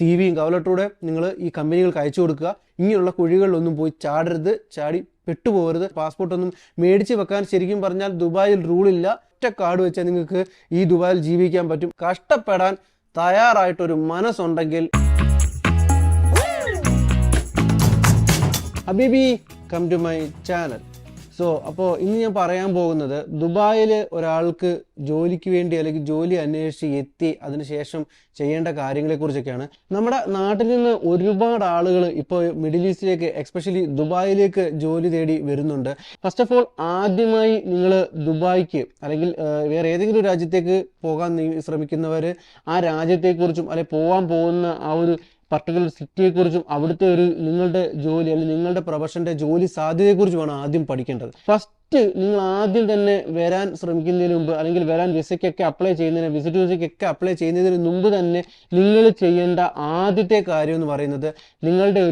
സിവിയും cover ലെറ്ററൂടെ നിങ്ങൾ ഈ കമ്പനികൾക്ക് അയച്ചു കൊടുക്കുക. ഇങ്ങനെയുള്ള കുഴികളിലൊന്നും പോയി ചാടരുത്, ചാടി പെട്ടുപോകരുത്. പാസ്പോർട്ടൊന്നും മേടിച്ച് വെക്കാൻ ശരിക്കും പറഞ്ഞാൽ ദുബായിൽ റൂളില്ല. ഒറ്റ കാർഡ് വെച്ചാൽ നിങ്ങൾക്ക് ഈ ദുബായിൽ ജീവിക്കാൻ പറ്റും. കഷ്ടപ്പെടാൻ തയ്യാറായിട്ടൊരു മനസ്സുണ്ടെങ്കിൽ ഹബീബി കം ടു മൈ ചാനൽ. അപ്പോൾ ഇന്ന് ഞാൻ പറയാൻ പോകുന്നത് ദുബായിൽ ഒരാൾക്ക് ജോലിക്ക് വേണ്ടി അല്ലെങ്കിൽ ജോലി അന്വേഷിച്ച് എത്തി അതിനുശേഷം ചെയ്യേണ്ട കാര്യങ്ങളെക്കുറിച്ചൊക്കെയാണ്. നമ്മുടെ നാട്ടിൽ നിന്ന് ഒരുപാട് ആളുകൾ ഇപ്പോൾ മിഡിൽ ഈസ്റ്റിലേക്ക് എസ്പെഷ്യലി ദുബായിലേക്ക് ജോലി തേടി വരുന്നുണ്ട്. ഫസ്റ്റ് ഓഫ് ഓൾ ആദ്യമായി നിങ്ങൾ ദുബായ്ക്ക് അല്ലെങ്കിൽ വേറെ ഏതെങ്കിലും രാജ്യത്തേക്ക് പോകാൻ ശ്രമിക്കുന്നവർ ആ രാജ്യത്തെക്കുറിച്ചും അല്ലെങ്കിൽ പോകാൻ പോകുന്ന ആ ഒരു പർട്ടിക്കുലർ സിറ്റിയെക്കുറിച്ചും അവിടുത്തെ ഒരു നിങ്ങളുടെ ജോലി അല്ലെങ്കിൽ നിങ്ങളുടെ പ്രൊഫഷന്റെ ജോലി സാധ്യതയെക്കുറിച്ചുമാണ് ആദ്യം പഠിക്കേണ്ടത്. ഫസ്റ്റ് നിങ്ങൾ ആദ്യം തന്നെ വരാൻ ശ്രമിക്കുന്നതിന് മുമ്പ് അല്ലെങ്കിൽ വരാൻ വിസയ്ക്കൊക്കെ അപ്ലൈ ചെയ്യുന്നതിന് വിസിറ്റ് വിസയ്ക്കൊക്കെ അപ്ലൈ ചെയ്യുന്നതിന് മുമ്പ് തന്നെ നിങ്ങൾ ചെയ്യേണ്ട ആദ്യത്തെ കാര്യം എന്ന് പറയുന്നത് നിങ്ങളുടെ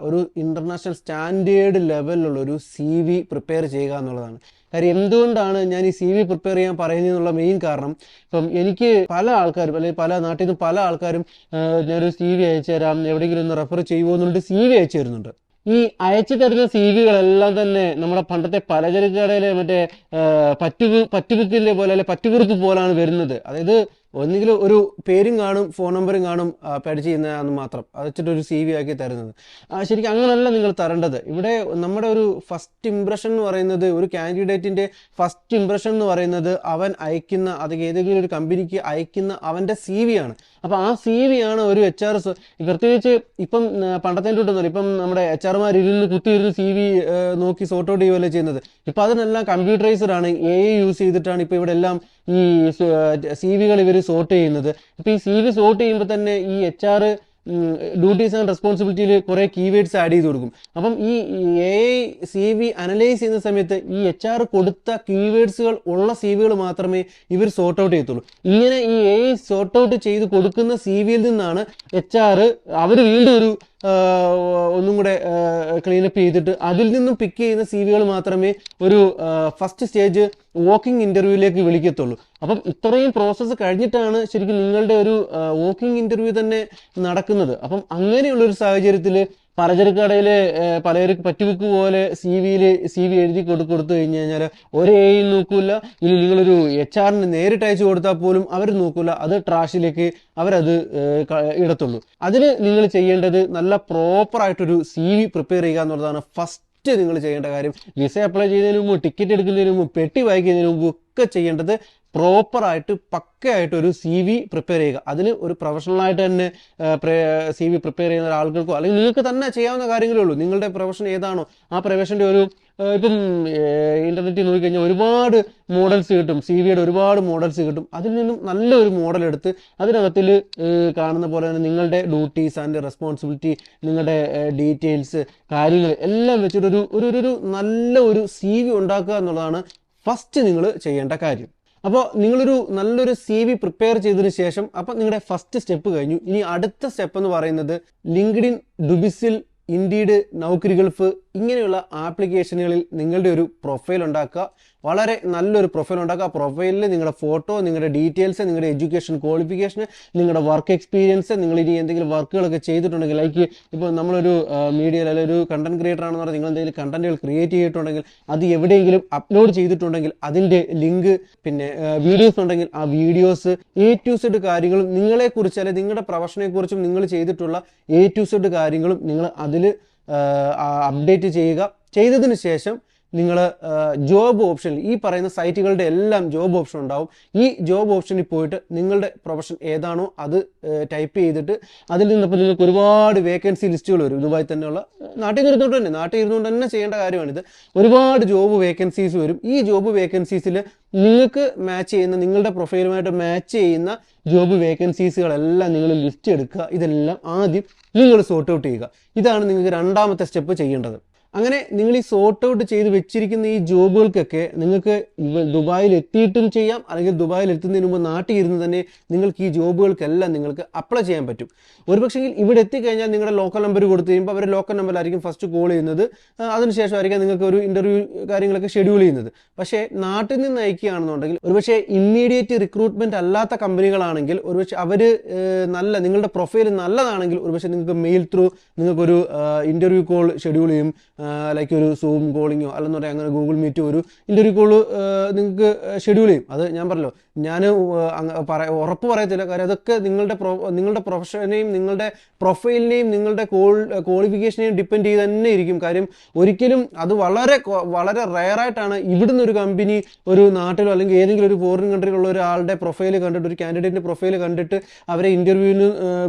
ഒരു ഇന്റർനാഷണൽ സ്റ്റാൻഡേർഡ് ലെവലിലുള്ള ഒരു CV പ്രിപ്പയർ ചെയ്യുക എന്നുള്ളതാണ്. കാര്യം എന്തുകൊണ്ടാണ് ഞാൻ ഈ CV പ്രിപ്പയർ ചെയ്യാൻ പറയുന്നതെന്നുള്ള മെയിൻ കാരണം, ഇപ്പം എനിക്ക് പല ആൾക്കാരും അല്ലെങ്കിൽ പല നാട്ടിൽ നിന്ന് പല ആൾക്കാരും ഞാനൊരു CV അയച്ചു തരാം, എവിടെയെങ്കിലും ഒന്ന് റെഫർ ചെയ്യുമോ എന്നുകൊണ്ട് CV അയച്ചു തരുന്നുണ്ട്. ഈ അയച്ചു തരുന്ന CVകളെല്ലാം തന്നെ നമ്മുടെ പണ്ടത്തെ പലചരക്ക് കടയിലെ മറ്റേ പറ്റുബുക്കിന്റെ പോലെ അല്ലെ പറ്റുകുറിപ്പ് പോലാണ് വരുന്നത്. അതായത് ഒന്നുകിൽ ഒരു പേരും കാണും, ഫോൺ നമ്പറും കാണും, പഠിച്ച് ചെയ്യുന്നതെന്ന് മാത്രം അത് വെച്ചിട്ടൊരു CV ആക്കി തരുന്നത്. ശരിക്കും അങ്ങനെയല്ല നിങ്ങൾ തരേണ്ടത്. ഇവിടെ നമ്മുടെ ഒരു ഫസ്റ്റ് ഇംപ്രഷൻ എന്ന് പറയുന്നത്, ഒരു കാൻഡിഡേറ്റിന്റെ ഫസ്റ്റ് ഇംപ്രഷൻ എന്ന് പറയുന്നത് അവൻ അയക്കുന്ന അത് ഏതെങ്കിലും ഒരു കമ്പനിക്ക് അയക്കുന്ന അവന്റെ CV ആണ്. അപ്പൊ ആ CV ആണ് ഒരു HR പ്രത്യേകിച്ച് ഇപ്പം പണ്ടത്തെ തൊട്ടൊന്നുമില്ല. ഇപ്പം നമ്മുടെ HR ഇരുന്ന് കുത്തിയിരുന്ന് CV നോക്കി സോർട്ട് ഔട്ട് ചെയ്യുകയല്ലേ ചെയ്യുന്നത്. ഇപ്പൊ അതിനെല്ലാം കമ്പ്യൂട്ടറൈസ്ഡ് ആണ്, AI യൂസ് ചെയ്തിട്ടാണ് ഇപ്പൊ ഇവിടെ എല്ലാം ഈ CVകൾ ഇവർ സോർട്ട് ചെയ്യുന്നത്. ഇപ്പൊ ഈ CV സോർട്ട് ചെയ്യുമ്പോൾ തന്നെ ഈ HR ഡ്യൂട്ടീസ് ആൻഡ് റെസ്പോൺസിബിലിറ്റിയിൽ കുറെ കീവേഡ്സ് ആഡ് ചെയ്ത് കൊടുക്കും. അപ്പം ഈ AI CV അനലൈസ് ചെയ്യുന്ന സമയത്ത് ഈ HR കൊടുത്ത കീവേഡ്സുകൾ ഉള്ള CVകൾ മാത്രമേ ഇവർ സോർട്ട് ഔട്ട് ചെയ്യത്തുള്ളൂ. ഇങ്ങനെ ഈ AI സോർട്ട് ഔട്ട് ചെയ്ത് കൊടുക്കുന്ന CVയിൽ നിന്നാണ് HR അവർ വീണ്ടും ഒന്നും കൂടെ ക്ലീനപ്പ് ചെയ്തിട്ട് അതിൽ നിന്നും പിക്ക് ചെയ്യുന്ന CVകൾ മാത്രമേ ഒരു ഫസ്റ്റ് സ്റ്റേജ് വോക്കിംഗ് ഇന്റർവ്യൂവിലേക്ക് വിളിക്കത്തുള്ളൂ. അപ്പം ഇത്രയും പ്രോസസ്സ് കഴിഞ്ഞിട്ടാണ് ശരിക്കും നിങ്ങളുടെ ഒരു വോക്കിംഗ് ഇന്റർവ്യൂ തന്നെ നടക്കുന്നത്. അപ്പം അങ്ങനെയുള്ളൊരു സാഹചര്യത്തിൽ പലചരക്ക് കടയിലെ പലചരക്ക് പറ്റുബുക്ക് പോലെ CV എഴുതി കൊടുത്തു കഴിഞ്ഞു കഴിഞ്ഞാൽ ഒരു AI നോക്കൂല. ഇനി നിങ്ങളൊരു HR നേരിട്ട് അയച്ചു കൊടുത്താൽ പോലും അവർ നോക്കൂല, അത് ട്രാഷിലേക്ക് അവരത് ഇടത്തുള്ളൂ. അതിന് നിങ്ങൾ ചെയ്യേണ്ടത് നല്ല പ്രോപ്പറായിട്ടൊരു CV പ്രിപ്പയർ ചെയ്യുക എന്നുള്ളതാണ് ഫസ്റ്റ് നിങ്ങൾ ചെയ്യേണ്ട കാര്യം. വിസ അപ്ലൈ ചെയ്യുന്നതിന് മുമ്പ്, ടിക്കറ്റ് എടുക്കുന്നതിന് മുമ്പ്, പെട്ടി വായിക്കുന്നതിന് മുമ്പ് ഒക്കെ ചെയ്യേണ്ടത് പ്രോപ്പറായിട്ട് പക്കയായിട്ട് ഒരു CV പ്രിപ്പയർ ചെയ്യുക. അതിന് ഒരു പ്രൊഫഷണലായിട്ട് തന്നെ CV പ്രിപ്പയർ ചെയ്യുന്ന ആളുകൾക്കോ അല്ലെങ്കിൽ നിങ്ങൾക്ക് തന്നെ ചെയ്യാവുന്ന കാര്യങ്ങളേ ഉള്ളൂ. നിങ്ങളുടെ പ്രൊഫഷൻ ഏതാണോ ആ പ്രൊഫഷൻ്റെ ഇപ്പം ഇന്റർനെറ്റിൽ നോക്കിക്കഴിഞ്ഞാൽ ഒരുപാട് മോഡൽസ് കിട്ടും, CVയുടെ ഒരുപാട് മോഡൽസ് കിട്ടും. അതിൽ നിന്നും നല്ലൊരു മോഡൽ എടുത്ത് അതിനകത്തിൽ കാണുന്ന പോലെ തന്നെ നിങ്ങളുടെ ഡ്യൂട്ടീസ് ആൻഡ് റെസ്പോൺസിബിലിറ്റി, നിങ്ങളുടെ ഡീറ്റെയിൽസ്, കാര്യങ്ങൾ എല്ലാം വെച്ചിട്ട് ഒരു നല്ല ഒരു CV ഉണ്ടാക്കുക എന്നുള്ളതാണ് ഫസ്റ്റ് നിങ്ങൾ ചെയ്യേണ്ട കാര്യം. അപ്പോൾ നല്ലൊരു CV പ്രിപ്പയർ ചെയ്തതിനു ശേഷം അപ്പം നിങ്ങളുടെ ഫസ്റ്റ് സ്റ്റെപ്പ് കഴിഞ്ഞു. ഇനി അടുത്ത സ്റ്റെപ്പ് എന്ന് പറയുന്നത് ലിങ്ക്ഡിൻ, ഡുബിസിൽ, ഇൻഡീഡ്, നൗക്കരി ഗൾഫ് ഇങ്ങനെയുള്ള ആപ്ലിക്കേഷനുകളിൽ നിങ്ങളുടെ ഒരു പ്രൊഫൈൽ ഉണ്ടാക്കുക. വളരെ നല്ലൊരു പ്രൊഫൈൽ ഉണ്ടാക്കുക. ആ പ്രൊഫൈലിൽ നിങ്ങളുടെ ഫോട്ടോ, നിങ്ങളുടെ ഡീറ്റെയിൽസ്, നിങ്ങളുടെ എഡ്യൂക്കേഷൻ ക്വാളിഫിക്കേഷൻ, നിങ്ങളുടെ വർക്ക് എക്സ്പീരിയൻസ്, നിങ്ങൾ ഇനി എന്തെങ്കിലും വർക്കുകളൊക്കെ ചെയ്തിട്ടുണ്ടെങ്കിൽ, ലൈക്ക് ഇപ്പോൾ നമ്മളൊരു മീഡിയയിൽ അല്ലെങ്കിൽ ഒരു കണ്ടന്റ് ക്രിയേറ്റർ ആണെന്ന് പറഞ്ഞാൽ നിങ്ങൾ എന്തെങ്കിലും കണ്ടന്റുകൾ ക്രിയേറ്റ് ചെയ്തിട്ടുണ്ടെങ്കിൽ അത് എവിടെയെങ്കിലും അപ്ലോഡ് ചെയ്തിട്ടുണ്ടെങ്കിൽ അതിൻ്റെ ലിങ്ക്, പിന്നെ വീഡിയോസ് ഉണ്ടെങ്കിൽ ആ വീഡിയോസ്, A to Z കാര്യങ്ങളും നിങ്ങളെക്കുറിച്ച് അല്ലെങ്കിൽ നിങ്ങളുടെ പ്രൊഫഷനെ കുറിച്ചും നിങ്ങൾ ചെയ്തിട്ടുള്ള A to Z കാര്യങ്ങളും നിങ്ങൾ അതിൽ അപ്ഡേറ്റ് ചെയ്യുക. ചെയ്തതിന് ശേഷം നിങ്ങൾ ജോബ് ഓപ്ഷനിൽ ഈ പറയുന്ന സൈറ്റുകളുടെ എല്ലാം ജോബ് ഓപ്ഷൻ ഉണ്ടാവും. ഈ ജോബ് ഓപ്ഷനിൽ പോയിട്ട് നിങ്ങളുടെ പ്രൊഫഷൻ ഏതാണോ അത് ടൈപ്പ് ചെയ്തിട്ട് അതിൽ നിന്നപ്പോൾ നിങ്ങൾക്ക് ഒരുപാട് വേക്കൻസി ലിസ്റ്റുകൾ വരും. ദുബായിൽ തന്നെയുള്ള നാട്ടിൽ ഇരുന്നുകൊണ്ട് തന്നെ ചെയ്യേണ്ട കാര്യമാണിത്. ഒരുപാട് ജോബ് വേക്കൻസീസ് വരും. ഈ ജോബ് വേക്കൻസീസിൽ നിങ്ങൾക്ക് മാച്ച് ചെയ്യുന്ന, നിങ്ങളുടെ പ്രൊഫൈലുമായിട്ട് മാച്ച് ചെയ്യുന്ന ജോബ് വേക്കൻസീസുകളെല്ലാം നിങ്ങൾ ലിസ്റ്റ് എടുക്കുക. ഇതെല്ലാം ആദ്യം നിങ്ങൾ സോർട്ട് ഔട്ട് ചെയ്യുക. ഇതാണ് നിങ്ങൾക്ക് രണ്ടാമത്തെ സ്റ്റെപ്പ് ചെയ്യേണ്ടത്. അങ്ങനെ നിങ്ങൾ ഈ സോർട്ട് ഔട്ട് ചെയ്ത് വെച്ചിരിക്കുന്ന ഈ ജോബുകൾക്കൊക്കെ നിങ്ങൾക്ക് ദുബായിൽ എത്തിയിട്ടും ചെയ്യാം, അല്ലെങ്കിൽ ദുബായിൽ എത്തുന്നതിന് മുമ്പ് നാട്ടിൽ ഇരുന്ന് തന്നെ നിങ്ങൾക്ക് ഈ ജോബുകൾക്കെല്ലാം നിങ്ങൾക്ക് അപ്ലൈ ചെയ്യാൻ പറ്റും. ഒരുപക്ഷെ ഇവിടെ എത്തിക്കഴിഞ്ഞാൽ നിങ്ങളുടെ ലോക്കൽ നമ്പർ കൊടുത്തു കഴിയുമ്പോൾ അവർ ലോക്കൽ നമ്പറിലായിരിക്കും ഫസ്റ്റ് കോൾ ചെയ്യുന്നത്, അതിനുശേഷമായിരിക്കും നിങ്ങൾക്ക് ഒരു ഇന്റർവ്യൂ കാര്യങ്ങളൊക്കെ ഷെഡ്യൂൾ ചെയ്യുന്നത്. പക്ഷേ നാട്ടിൽ നിന്ന് അയക്കുകയാണെന്നുണ്ടെങ്കിൽ ഒരുപക്ഷെ ഇമ്മീഡിയറ്റ് റിക്രൂട്ട്മെന്റ് അല്ലാത്ത കമ്പനികളാണെങ്കിൽ ഒരുപക്ഷെ അവർ നിങ്ങളുടെ പ്രൊഫൈൽ നല്ലതാണെങ്കിൽ ഒരുപക്ഷെ നിങ്ങൾക്ക് മെയിൽ ത്രൂ നിങ്ങൾക്കൊരു ഇന്റർവ്യൂ കോൾ ഷെഡ്യൂൾ ചെയ്യും, ലൈക്ക് ഒരു സൂം കോളിങ്ങോ അല്ലെന്ന് പറയാം അങ്ങനെ ഗൂഗിൾ മീറ്റോ ഒരു ഇന്റർവ്യൂ കോള് നിങ്ങൾക്ക് ഷെഡ്യൂൾ ചെയ്യും. അത് ഞാൻ പറഞ്ഞല്ലോ, ഞാൻ ഉറപ്പ് പറയത്തില്ല, കാര്യം അതൊക്കെ നിങ്ങളുടെ പ്രൊഫഷനെയും നിങ്ങളുടെ പ്രൊഫൈലിനെയും നിങ്ങളുടെ ക്വാളിഫിക്കേഷനെയും ഡിപ്പെൻഡ് ചെയ്ത് തന്നെ ഇരിക്കും. കാര്യം ഒരിക്കലും അത് വളരെ വളരെ റെയറായിട്ടാണ് ഇവിടുന്ന് ഒരു കമ്പനി ഒരു നാട്ടിലോ അല്ലെങ്കിൽ ഏതെങ്കിലും ഒരു ഫോറിൻ കൺട്രിയിലുള്ള ഒരാളുടെ പ്രൊഫൈൽ കണ്ടിട്ട്, ഒരു കാൻഡിഡേറ്റിന്റെ പ്രൊഫൈൽ കണ്ടിട്ട് അവരെ ഇന്റർവ്യൂവിന്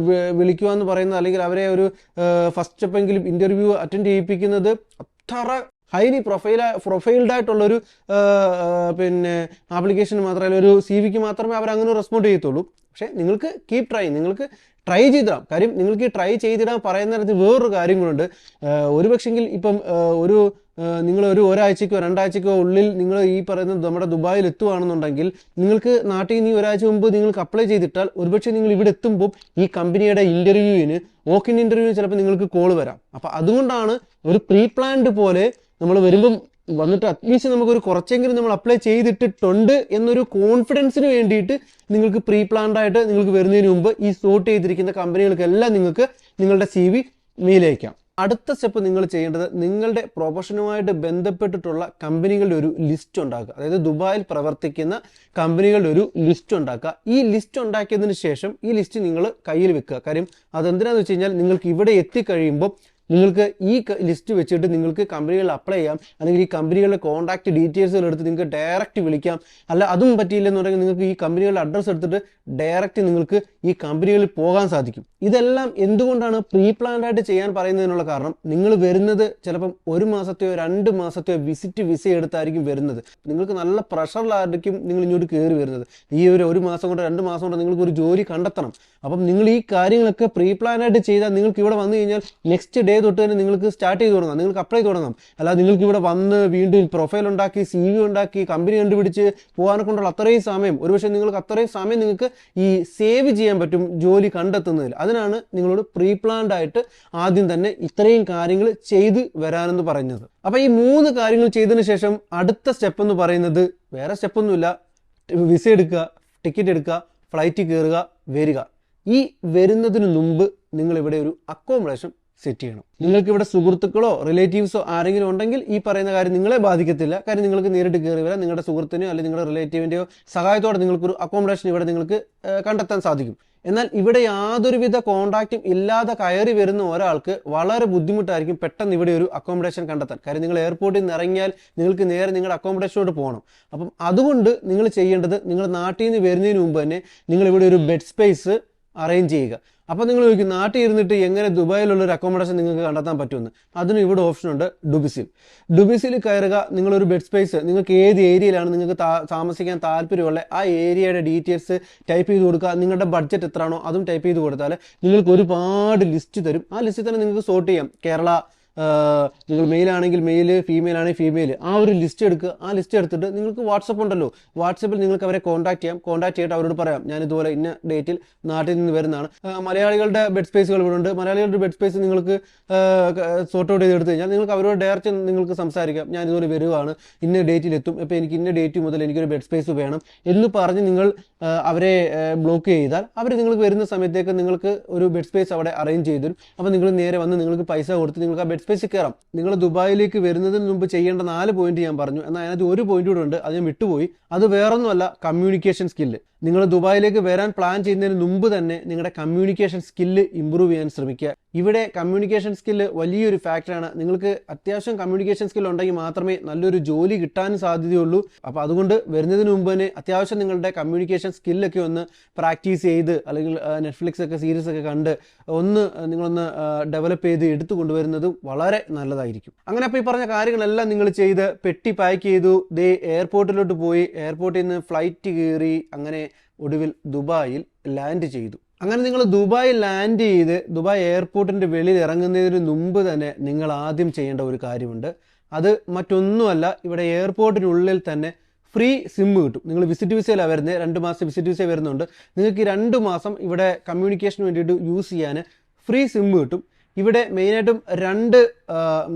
വിളിക്കുക എന്ന് പറയുന്നത്, അല്ലെങ്കിൽ അവരെ ഒരു ഫസ്റ്റ് സ്റ്റെപ്പെങ്കിലും ഇന്റർവ്യൂ അറ്റൻഡ് ചെയ്യിപ്പിക്കുന്നത് അത്ര ഹൈലി പ്രൊഫൈൽഡ് ആയിട്ടുള്ളൊരു ആപ്ലിക്കേഷന് മാത്രമല്ല, ഒരു CV മാത്രമേ അവർ അങ്ങനെ റെസ്പോണ്ട് ചെയ്യത്തുള്ളൂ. പക്ഷേ നിങ്ങൾക്ക് കീപ് ട്രൈ, നിങ്ങൾക്ക് ട്രൈ ചെയ്തിടാം. കാര്യം നിങ്ങൾക്ക് ട്രൈ ചെയ്തിടാൻ പറയുന്നതിനകത്ത് വേറൊരു കാര്യങ്ങളുണ്ട്. ഒരുപക്ഷെങ്കിൽ ഇപ്പം നിങ്ങൾ ഒരാഴ്ചക്കോ 2 ആഴ്ചക്കോ ഉള്ളിൽ നിങ്ങൾ ഈ പറയുന്നത് നമ്മുടെ ദുബായിൽ എത്തുകയാണെന്നുണ്ടെങ്കിൽ നിങ്ങൾക്ക് നാട്ടിൽ നിന്ന് ഒരാഴ്ച മുമ്പ് നിങ്ങൾക്ക് അപ്ലൈ ചെയ്തിട്ടാൽ ഒരുപക്ഷെ നിങ്ങൾ ഇവിടെ എത്തുമ്പോൾ ഈ കമ്പനിയുടെ ഇന്റർവ്യൂവിന് വോക്കിൻ ഇന്റർവ്യൂവിന് ചിലപ്പോൾ നിങ്ങൾക്ക് കോൾ വരാം. അപ്പം അതുകൊണ്ടാണ് ഒരു പ്രീ പ്ലാൻഡ് പോലെ നമ്മൾ വരുമ്പം വന്നിട്ട് അറ്റ്ലീസ്റ്റ് നമുക്കൊരു കുറച്ചെങ്കിലും നമ്മൾ അപ്ലൈ ചെയ്തിട്ടുണ്ട് എന്നൊരു കോൺഫിഡൻസിന് വേണ്ടിയിട്ട് നിങ്ങൾക്ക് പ്രീ പ്ലാൻഡ് ആയിട്ട് നിങ്ങൾക്ക് വരുന്നതിന് മുമ്പ് ഈ സോർട്ട് ചെയ്തിരിക്കുന്ന കമ്പനികൾക്കെല്ലാം നിങ്ങൾക്ക് നിങ്ങളുടെ CV മെയിൽ അയക്കാം. അടുത്ത സ്റ്റെപ്പ് നിങ്ങൾ ചെയ്യേണ്ടത് നിങ്ങളുടെ പ്രൊഫഷനുമായിട്ട് ബന്ധപ്പെട്ടിട്ടുള്ള കമ്പനികളുടെ ഒരു ലിസ്റ്റ് ഉണ്ടാക്കുക. അതായത് ദുബായിൽ പ്രവർത്തിക്കുന്ന കമ്പനികളുടെ ഒരു ലിസ്റ്റ് ഉണ്ടാക്കുക. ഈ ലിസ്റ്റ് ഉണ്ടാക്കിയതിന് ശേഷം ഈ ലിസ്റ്റ് നിങ്ങൾ കയ്യിൽ വെക്കുക. കാര്യം അതെന്തിനാന്ന് വെച്ച് കഴിഞ്ഞാൽ നിങ്ങൾക്ക് ഇവിടെ എത്തിക്കഴിയുമ്പോൾ നിങ്ങൾക്ക് ഈ ലിസ്റ്റ് വെച്ചിട്ട് നിങ്ങൾക്ക് കമ്പനികളിൽ അപ്ലൈ ചെയ്യാം, അല്ലെങ്കിൽ ഈ കമ്പനികളുടെ കോൺടാക്ട് ഡീറ്റെയിൽസുകൾ എടുത്ത് നിങ്ങൾക്ക് ഡയറക്റ്റ് വിളിക്കാം. അല്ല അതും പറ്റിയില്ലെന്നുണ്ടെങ്കിൽ നിങ്ങൾക്ക് ഈ കമ്പനികളുടെ അഡ്രസ്സ് എടുത്തിട്ട് ഡയറക്റ്റ് നിങ്ങൾക്ക് ഈ കമ്പനികളിൽ പോകാൻ സാധിക്കും. ഇതെല്ലാം എന്തുകൊണ്ടാണ് പ്രീ പ്ലാൻഡ് ആയിട്ട് ചെയ്യാൻ പറയുന്നതിനുള്ള കാരണം, നിങ്ങൾ വരുന്നത് ചിലപ്പം 1 മാസത്തെയോ 2 മാസത്തെയോ വിസ എടുത്തായിരിക്കും വരുന്നത്. നിങ്ങൾക്ക് നല്ല പ്രഷറിലായിരിക്കും നിങ്ങൾ ഇങ്ങോട്ട് കയറി വരുന്നത്. ഈ ഒരു മാസം കൊണ്ട് 2 മാസം കൊണ്ട് നിങ്ങൾക്ക് ഒരു ജോലി കണ്ടെത്തണം. അപ്പം നിങ്ങൾ ഈ കാര്യങ്ങളൊക്കെ പ്രീ പ്ലാൻ ആയിട്ട് ചെയ്താൽ നിങ്ങൾക്ക് ഇവിടെ വന്നു കഴിഞ്ഞാൽ നെക്സ്റ്റ് ഡേ തൊട്ട് തന്നെ നിങ്ങൾക്ക് സ്റ്റാർട്ട് ചെയ്ത് തുടങ്ങാം, നിങ്ങൾക്ക് അപ്ലൈ തുടങ്ങാം. അല്ലാതെ നിങ്ങൾക്ക് ഇവിടെ വന്ന് വീണ്ടും പ്രൊഫൈൽ ഉണ്ടാക്കി CV ഉണ്ടാക്കി കമ്പനി കണ്ടുപിടിച്ച് പോകാനെ കൊണ്ടുള്ള അത്രയും സമയം, ഒരുപക്ഷെ നിങ്ങൾക്ക് അത്രയും സമയം നിങ്ങൾക്ക് ഈ സേവ് ചെയ്യാൻ പറ്റും ജോലി കണ്ടെത്തുന്നതിൽ. അതിനാണ് നിങ്ങളോട് പ്രീ പ്ലാൻഡ് ആയിട്ട് ആദ്യം തന്നെ ഇത്രയും കാര്യങ്ങൾ ചെയ്ത് വരാനെന്ന് പറയുന്നത്. അപ്പം ഈ 3 കാര്യങ്ങൾ ചെയ്തതിന് ശേഷം അടുത്ത സ്റ്റെപ്പ് എന്ന് പറയുന്നത് വേറെ സ്റ്റെപ്പൊന്നുമില്ല, വിസ എടുക്കുക, ടിക്കറ്റ് എടുക്കുക, ഫ്ലൈറ്റ് കയറുക, വരിക. ഈ വരുന്നതിന് മുമ്പ് നിങ്ങൾ ഇവിടെ ഒരു അക്കോമഡേഷൻ സെറ്റ് ചെയ്യണം. നിങ്ങൾക്ക് ഇവിടെ സുഹൃത്തുക്കളോ റിലേറ്റീവ്സോ ആരെങ്കിലും ഉണ്ടെങ്കിൽ ഈ പറയുന്ന കാര്യം നിങ്ങളെ ബാധിക്കത്തില്ല. കാര്യം നിങ്ങൾക്ക് നേരിട്ട് കയറി വരാം, നിങ്ങളുടെ സുഹൃത്തിനെയോ അല്ലെങ്കിൽ നിങ്ങളുടെ റിലേറ്റീവിൻ്റെയോ സഹായത്തോടെ നിങ്ങൾക്കൊരു അക്കോമഡേഷൻ ഇവിടെ നിങ്ങൾക്ക് കണ്ടെത്താൻ സാധിക്കും. എന്നാൽ ഇവിടെ യാതൊരുവിധ കോൺടാക്റ്റും ഇല്ലാതെ കയറി വരുന്ന ഒരാൾക്ക് വളരെ ബുദ്ധിമുട്ടായിരിക്കും പെട്ടെന്ന് ഇവിടെ ഒരു അക്കോമഡേഷൻ കണ്ടെത്താൻ. കാര്യം നിങ്ങൾ എയർപോർട്ടിൽ നിന്ന് ഇറങ്ങിയാൽ നിങ്ങൾക്ക് നേരെ നിങ്ങളുടെ അക്കോമഡേഷനോട്ട് പോകണം. അപ്പം അതുകൊണ്ട് നിങ്ങൾ ചെയ്യേണ്ടത്, നിങ്ങൾ നാട്ടിൽ നിന്ന് വരുന്നതിന് മുമ്പ് തന്നെ നിങ്ങൾ ഇവിടെ ഒരു ബെഡ് സ്പേസ് അറേഞ്ച് ചെയ്യുക. അപ്പോൾ നിങ്ങൾ ചോദിക്കും നാട്ടിൽ ഇരുന്നിട്ട് എങ്ങനെ ദുബായിലുള്ള ഒരു അക്കോമഡേഷൻ നിങ്ങൾക്ക് കണ്ടെത്താൻ പറ്റുമെന്ന്. അതിന് ഇവിടെ ഓപ്ഷൻ ഉണ്ട്, ഡുബിസിൽ കയറുക. നിങ്ങളൊരു ബെഡ് സ്പേസ് നിങ്ങൾക്ക് ഏത് ഏരിയയിലാണ് നിങ്ങൾക്ക് താമസിക്കാൻ താല്പര്യമുള്ള ആ ഏരിയയുടെ ഡീറ്റെയിൽസ് ടൈപ്പ് ചെയ്ത് കൊടുക്കുക. നിങ്ങളുടെ ബഡ്ജറ്റ് എത്രയാണോ അതും ടൈപ്പ് ചെയ്ത് കൊടുത്താൽ നിങ്ങൾക്ക് ഒരുപാട് ലിസ്റ്റ് തരും. ആ ലിസ്റ്റിൽ തന്നെ നിങ്ങൾക്ക് സോർട്ട് ചെയ്യാം. കേരള നിങ്ങൾ മെയിൽ ആണെങ്കിൽ മെയിൽ, ഫീമെയിൽ ആണെങ്കിൽ ഫീമെയിൽ, ആ ഒരു ലിസ്റ്റ് എടുക്കുക. ആ ലിസ്റ്റ് എടുത്തിട്ട് നിങ്ങൾക്ക് വാട്സപ്പ് ഉണ്ടല്ലോ, വാട്സപ്പിൽ നിങ്ങൾക്ക് അവരെ കോൺടാക്ട് ചെയ്യാം. കോൺടാക്ട് ചെയ്തിട്ട് അവരോട് പറയാം ഞാൻ ഇതുപോലെ ഇന്ന ഡേറ്റിൽ നാട്ടിൽ നിന്ന് വരുന്നതാണ്. മലയാളികളുടെ ബെഡ് സ്പേസുകൾ ഇവിടെ ഉണ്ട്. മലയാളികളുടെ ബെഡ് സ്പേസ് നിങ്ങൾക്ക് സോർട്ട് ഔട്ട് ചെയ്ത് എടുത്തു കഴിഞ്ഞാൽ നിങ്ങൾക്ക് അവരോട് ഡയറക്റ്റ് നിങ്ങൾക്ക് സംസാരിക്കാം. ഞാൻ ഇതുപോലെ വരുവാണ്, ഇന്ന ഡേറ്റിലെത്തും, ഇപ്പോൾ എനിക്ക് ഇന്ന ഡേറ്റ് മുതൽ എനിക്കൊരു ബെഡ് സ്പേസ് വേണം എന്ന് പറഞ്ഞ് നിങ്ങൾ അവരെ ബ്ലോക്ക് ചെയ്താൽ അവർ നിങ്ങൾക്ക് വരുന്ന സമയത്തേക്ക് നിങ്ങൾക്ക് ഒരു ബെഡ് സ്പേസ് അവിടെ അറേഞ്ച് ചെയ്തു തരും. അപ്പോൾ നിങ്ങൾ നേരെ വന്ന് നിങ്ങൾക്ക് പൈസ കൊടുത്ത് നിങ്ങൾക്ക് ആ ബെഡ് സ്പേസിൽ കയറാം. നിങ്ങൾ ദുബായിലേക്ക് വരുന്നതിന് മുമ്പ് ചെയ്യേണ്ട 4 പോയിന്റ് ഞാൻ പറഞ്ഞു. എന്നാൽ അതിനകത്ത് ഒരു പോയിന്റ് കൂടെ ഉണ്ട്, അത് ഞാൻ വിട്ടുപോയി. അത് വേറൊന്നുമല്ല, കമ്മ്യൂണിക്കേഷൻ സ്കില്ല്. നിങ്ങൾ ദുബായിലേക്ക് വരാൻ പ്ലാൻ ചെയ്യുന്നതിന് മുമ്പ് തന്നെ നിങ്ങളുടെ കമ്മ്യൂണിക്കേഷൻ സ്കില്ല് ഇമ്പ്രൂവ് ചെയ്യാൻ ശ്രമിക്കുക. ഇവിടെ കമ്മ്യൂണിക്കേഷൻ സ്കില്ല് വലിയൊരു ഫാക്ടറാണ്. നിങ്ങൾക്ക് അത്യാവശ്യം കമ്മ്യൂണിക്കേഷൻ സ്കിൽ ഉണ്ടെങ്കിൽ മാത്രമേ നല്ലൊരു ജോലി കിട്ടാനും സാധ്യതയുള്ളൂ. അപ്പോൾ അതുകൊണ്ട് വരുന്നതിന് മുമ്പ് തന്നെ അത്യാവശ്യം നിങ്ങളുടെ കമ്മ്യൂണിക്കേഷൻ സ്കില്ലൊക്കെ ഒന്ന് പ്രാക്ടീസ് ചെയ്ത്, അല്ലെങ്കിൽ നെറ്റ്ഫ്ലിക്സ് ഒക്കെ സീരീസ് ഒക്കെ കണ്ട് നിങ്ങളൊന്ന് ഡെവലപ്പ് ചെയ്ത് എടുത്തു കൊണ്ടുവരുന്നത് വളരെ നല്ലതായിരിക്കും. അങ്ങനെ അപ്പോൾ ഈ പറഞ്ഞ കാര്യങ്ങളെല്ലാം നിങ്ങൾ ചെയ്ത് പെട്ടി പാക്ക് ചെയ്തു, എയർപോർട്ടിലോട്ട് പോയി, എയർപോർട്ടിൽ നിന്ന് ഫ്ലൈറ്റ് കയറി, അങ്ങനെ ഒടുവിൽ ദുബായിൽ ലാൻഡ് ചെയ്തു. അങ്ങനെ നിങ്ങൾ ദുബായ് ലാൻഡ് ചെയ്ത് ദുബായ് എയർപോർട്ടിൻ്റെ വെളിയിൽ ഇറങ്ങുന്നതിന് മുമ്പ് തന്നെ നിങ്ങൾ ആദ്യം ചെയ്യേണ്ട ഒരു കാര്യമുണ്ട്. അത് മറ്റൊന്നുമല്ല, ഇവിടെ എയർപോർട്ടിനുള്ളിൽ തന്നെ ഫ്രീ സിം കിട്ടും. നിങ്ങൾ വിസിറ്റ് വിസയിലാണ് വരുന്നത്, 2 മാസം വിസിറ്റ് വിസ വരുന്നുണ്ട്. നിങ്ങൾക്ക് ഈ 2 മാസം ഇവിടെ കമ്മ്യൂണിക്കേഷന് വേണ്ടിയിട്ട് യൂസ് ചെയ്യാൻ ഫ്രീ സിം കിട്ടും. ഇവിടെ മെയിനായിട്ടും 2